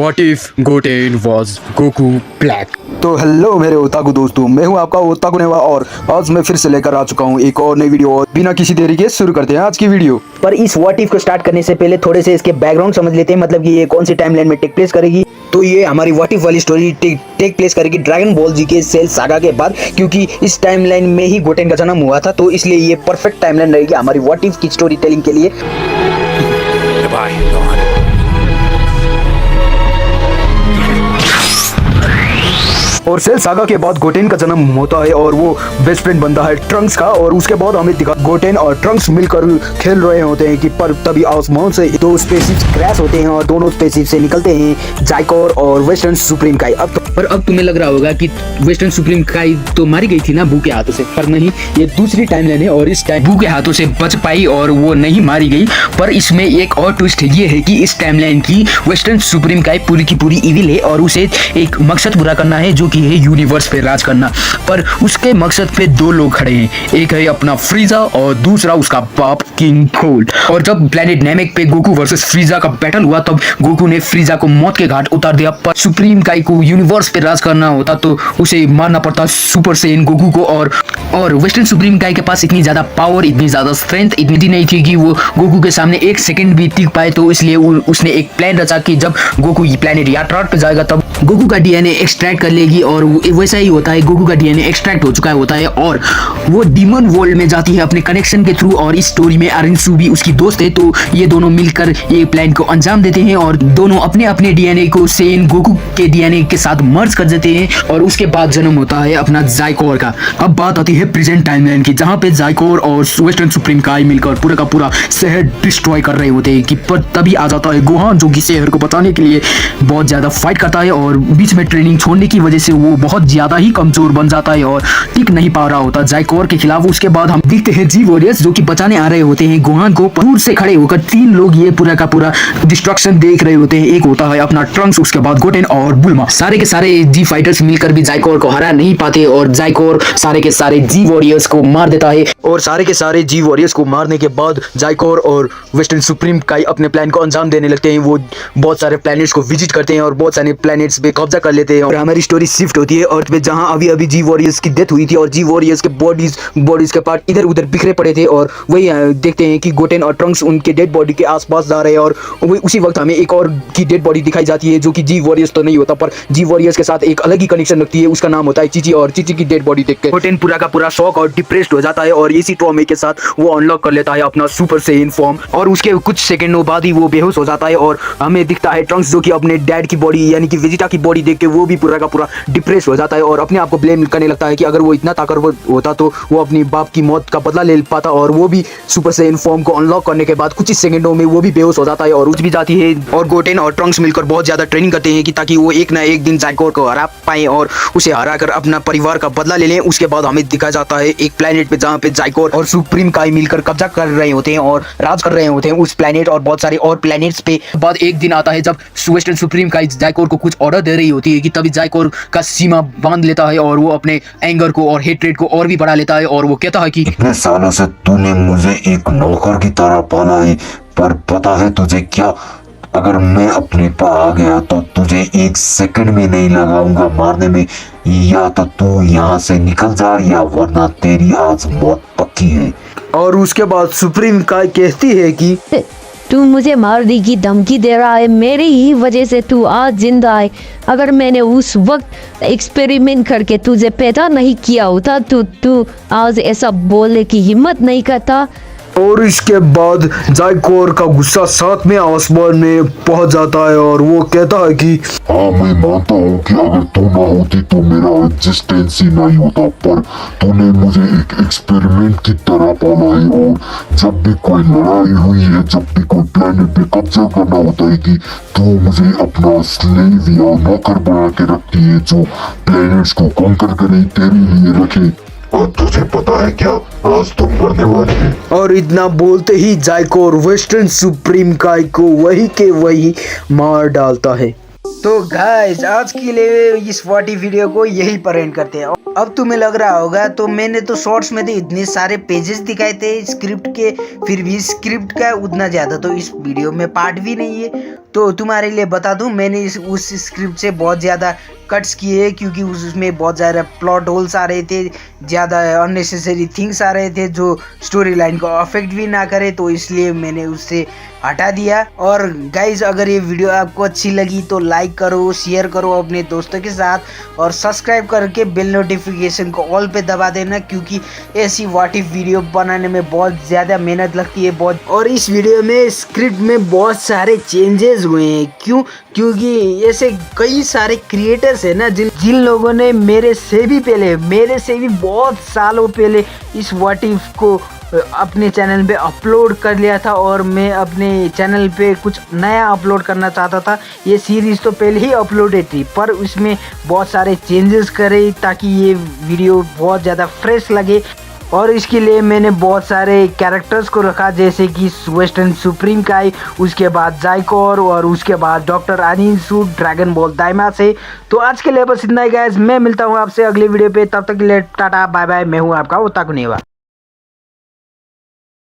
What if Goten was Goku Black? तो hello मेरे ओताकू दोस्तों, मैं हूं आपका ओताकू नेवा और आज मैं फिर से लेकर आ चुका हूं एक और नई वीडियो। और बिना किसी देरी के शुरू करते हैं आज की वीडियो। पर इस व्हाट इफ को स्टार्ट करने से पहले थोड़े से इसके बैकग्राउंड समझ लेते हैं, मतलब कि ये कौन सी टाइमलाइन में टेक प्लेस करेगी। तो ये हमारी व्हाट इफ वाली स्टोरी टेक प्लेस करेगी ड्रैगन बॉल जी के सेल सागा के बाद, क्योंकि इस टाइमलाइन में ही गोटेन का जन्म हुआ था। तो इसलिए ये परफेक्ट टाइमलाइन रहेगी हमारी व्हाट इफ की स्टोरी टेलिंग के लिए। और सेल सागा के बाद गोटेन का जन्म होता है और वो बेस्ट फ्रेंड बनता है ट्रंक्स का। और उसके बाद हमें दिखा गोटेन और ट्रंक्स मिलकर खेल रहे होते हैं कि पर तभी आसमान से दो स्पेसशिप्स क्रैश होते हैं और दोनों स्पेसशिप से निकलते हैं जाइकोर और वेस्टर्न सुप्रीम काई। पर अब तुम्हें लग रहा होगा कि वेस्टर्न सुप्रीम काई तो मारी गई थी ना बू के हाथों से, पर नहीं, ये दूसरी टाइमलाइन है और इस टाइम बू के हाथों से बच पाई और वो नहीं मारी गई। पर इसमें एक और ट्विस्ट ये है कि इस टाइमलाइन की वेस्टर्न सुप्रीम काई पूरी की पूरी इविल है और उसे एक मकसद पूरा करना है जो कि है यूनिवर्स पे राज करना। पर उसके मकसद पे दो लोग खड़े हैं, एक है अपना फ्रीजा और दूसरा उसका बाप किंग कोल्ड। और जब प्लेनेट नेमेक पे गोकू वर्सेस फ्रीजा का बैटल हुआ तब गोकू ने फ्रीजा को मौत के घाट उतार दिया। पर सुप्रीम काई को यूनिवर्स पे राज करना होता तो उसे मारना पड़ता सुपर सेन गोकू को। और वेस्टर्न सुप्रीम काई के पास इतनी ज्यादा पावर, इतनी ज्यादा स्ट्रेंथ इतनी नहीं थी कि वो गोकू के सामने एक सेकंड भी टिक पाए। तो इसलिए उसने एक प्लान रचा कि जब गोकू प्लेनेट यात्रार्थ पे जाएगा तब गोकू का डीएनए एक्सट्रैक्ट कर लेगी। और वैसा ही होता है, गोकू का डीएनए एक्सट्रैक्ट हो चुका होता है और वो डीमन वर्ल्ड में जाती है अपने कनेक्शन के थ्रू। और इस स्टोरी में अरिनसू भी उसकी दोस्त है। तो ये दोनों मिलकर ये प्लान को अंजाम देते हैं और दोनों अपने अपने डीएनए को सेन गोकू के डीएनए के साथ मर्ज कर देते हैं। और उसके बाद जन्म होता है अपना जाइकोर का। अब बात आती है प्रेजेंट टाइमलाइन की, जहां पे जाइकोर और वेस्टर्न सुप्रीम काई मिलकर पूरा का पूरा शहर डिस्ट्रॉय कर रहे होते हैं कि पर तभी आ जाता है गोहान, जो कि शहर को बचाने के लिए बहुत ज्यादा फाइट करता है और बीच में ट्रेनिंग छोड़ने की वजह से वो बहुत ज्यादा ही कमजोर बन जाता है और टिक नहीं पा रहा होता जाइकोर के खिलाफ। उसके बाद हम देखते हैं जी वॉरियर्स जो कि बचाने आ रहे होते हैं गोहान को। दूर से खड़े होकर तीन लोग ये पूरा का पूरा डिस्ट्रक्शन देख रहे होते हैं। एक होता है अपना ट्रंक्स, उसके बाद गोटेन और बुल्मा। सारे के सारे जी फाइटर्स मिलकर भी जाइकोर को हरा नहीं पाते और जाइकोर सारे के सारे जी वॉरियर्स को मार देता है। और सारे के सारे जी वॉरियर्स को मारने के बाद जाइकोर और वेस्टर्न सुप्रीम काई अपने प्लान को अंजाम देने लगते हैं। वो बहुत सारे प्लैनेट्स को विजिट करते हैं और बहुत सारे प्लैनेट्स पे कब्जा कर लेते हैं। और हमारी स्टोरी शिफ्ट होती है अर्थ पे, जहां अभी अभी जी वॉरियर्स की डेथ हुई थी और जी वॉरियर्स के बॉडीज के पार्ट इधर उधर बिखरे पड़े थे। और वही देखते हैं कि गोटेन और ट्रंक्स उनके डेड बॉडी के आसपास जा रहे हैं। और वही उसी वक्त हमें एक और की डेड बॉडी दिखाई जाती है जो कि जी वॉरियर्स तो नहीं होता, पर जी वॉरियर्स के साथ एक अलग ही कनेक्शन रखती है। उसका नाम होता है चीची। और चीची की डेड बॉडी देख के गोटेन पूरा का पूरा शॉक और डिप्रेस्ड हो जाता है और इसी ट्रॉमे के साथ वो अनलॉक कर लेता है अपना सुपर सेयन फॉर्म। और उसके कुछ सेकंडों बाद ही वो बेहोश हो जाता है और हमें दिखता है ट्रंक्स जो कि अपने डैड की बॉडी यानी कि वेजिटा की बॉडी देख के वो भी पूरा का पूरा डिप्रेस हो जाता है और अपने आप को ब्लेम करने लगता है कि अगर वो इतना ताकतवर होता तो वो अपनी बाप की मौत का बदला ले पाता। और वो भी सुपर सेयन फॉर्म को अनलॉक करने के बाद कुछ ही सेकंडों में वो भी बेहोश हो जाता है और उठ भी जाती है। और गोटेन और ट्रंक्स मिलकर बहुत ज्यादा ट्रेनिंग करते हैं कि ताकि वो एक ना एक दिन जाइकोर को हरा पाए और उसे हरा कर अपना परिवार का बदला ले लें। उसके बाद हमें दिखाया जाता है एक प्लेनेट पे जहाँ पे जाइकोर और सुप्रीम काई मिलकर कब्जा कर रहे होते हैं और राज कर रहे होते हैं उस प्लेनेट और बहुत सारे और प्लेनेट्स पे। बाद एक दिन आता है जब वेस्टर्न सुप्रीम काई जाइकोर को कुछ ऑर्डर दे रही होती है कि तभी जाइकोर का सीमा बांध लेता है और वो अपने एंगर को और हेट्रेड को और भी बढ़ा लेता है। और वो कहता है कि इतने सालों से तूने मुझे एक नौकर की तरह पाला है, पर पता है तुझे क्या, अगर मैं अपने पास आ गया तो तुझे एक सेकंड में नहीं लगाऊंगा मारने में। या तो तू यहाँ से निकल जा या वरना तेरी आज मौत पक्की है। और उसके बाद सुप्रीम काई कहती है कि तू मुझे मारने की धमकी दे रहा है, मेरी ही वजह से तू आज जिंदा है। अगर मैंने उस वक्त एक्सपेरिमेंट करके तुझे पैदा नहीं किया होता तो तू आज ऐसा बोलने की हिम्मत नहीं करता। और इसके बाद जाइकोर का गुस्सा सातवें आसमान में पहुंच जाता है और वो कहता है कि हाँ, मैं मानता हूँ कि अगर तू ना होती तो मेरा एग्जिस्टेंस ही नहीं होता, पर तूने मुझे एक एक्सपेरिमेंट की तरह पाला है। और जब भी कोई लड़ाई हुई है, जब भी कोई प्लेनेट पे कब्जा करना होता है कि तू मुझे अपना स्लेव या नौकर बना के रखती है जो प्लेनेट्स को कॉन्कर करे, तेरे लिए रखे। और तुझे पता है क्या, आज तुम मरने वाले हैं। और इतना बोलते ही जाइकोर वेस्टर्न सुप्रीम काई को वही के वही मार डालता है। तो गाइस आज के लिए इस 40 वीडियो को यही पर एंड करते हैं। अब तुम्हें लग रहा होगा तो मैंने तो शॉर्ट्स में तो इतने सारे पेजेस दिखाए थे स्क्रिप्ट के, फिर भी स्क्रिप्ट का उतना ज़्यादा तो इस वीडियो में पार्ट भी नहीं है। तो तुम्हारे लिए बता दूं मैंने उस स्क्रिप्ट से बहुत ज़्यादा कट्स किए क्योंकि उसमें बहुत ज़्यादा प्लॉट होल्स आ रहे थे, ज़्यादा अननेसेसरी थिंग्स आ रहे थे जो स्टोरी लाइन को अफेक्ट भी ना करे, तो इसलिए मैंने उससे हटा दिया। और गाइज अगर ये वीडियो आपको अच्छी लगी तो लाइक करो, शेयर करो अपने दोस्तों के साथ और सब्सक्राइब करके बेल नोटिफिकेशन को ऑल पे दबा देना क्योंकि ऐसी व्हाट इफ वीडियो बनाने में बहुत ज़्यादा मेहनत लगती है बहुत। और इस वीडियो में स्क्रिप्ट में बहुत सारे चेंजेस हुए हैं। क्योंकि ऐसे कई सारे क्रिएटर्स है ना जिन लोगों ने मेरे से भी बहुत सालों पहले इस व्हाट इफ को अपने चैनल पे अपलोड कर लिया था और मैं अपने चैनल पे कुछ नया अपलोड करना चाहता था। ये सीरीज़ तो पहले ही अपलोडेड थी पर उसमें बहुत सारे चेंजेस करे ताकि ये वीडियो बहुत ज़्यादा फ्रेश लगे। और इसके लिए मैंने बहुत सारे कैरेक्टर्स को रखा जैसे कि वेस्टर्न सुप्रीम काई, उसके बाद जाइकोर और उसके बाद डॉक्टर अनिंसु ड्रैगन बॉल दाइमा से। तो आज के लिए बस इतना ही गाइस, मैं मिलता हूँ आपसे अगले वीडियो पे, तब तक के लिए टाटा बाय बाय। मैं हूँ आपका ओताकू नेवा।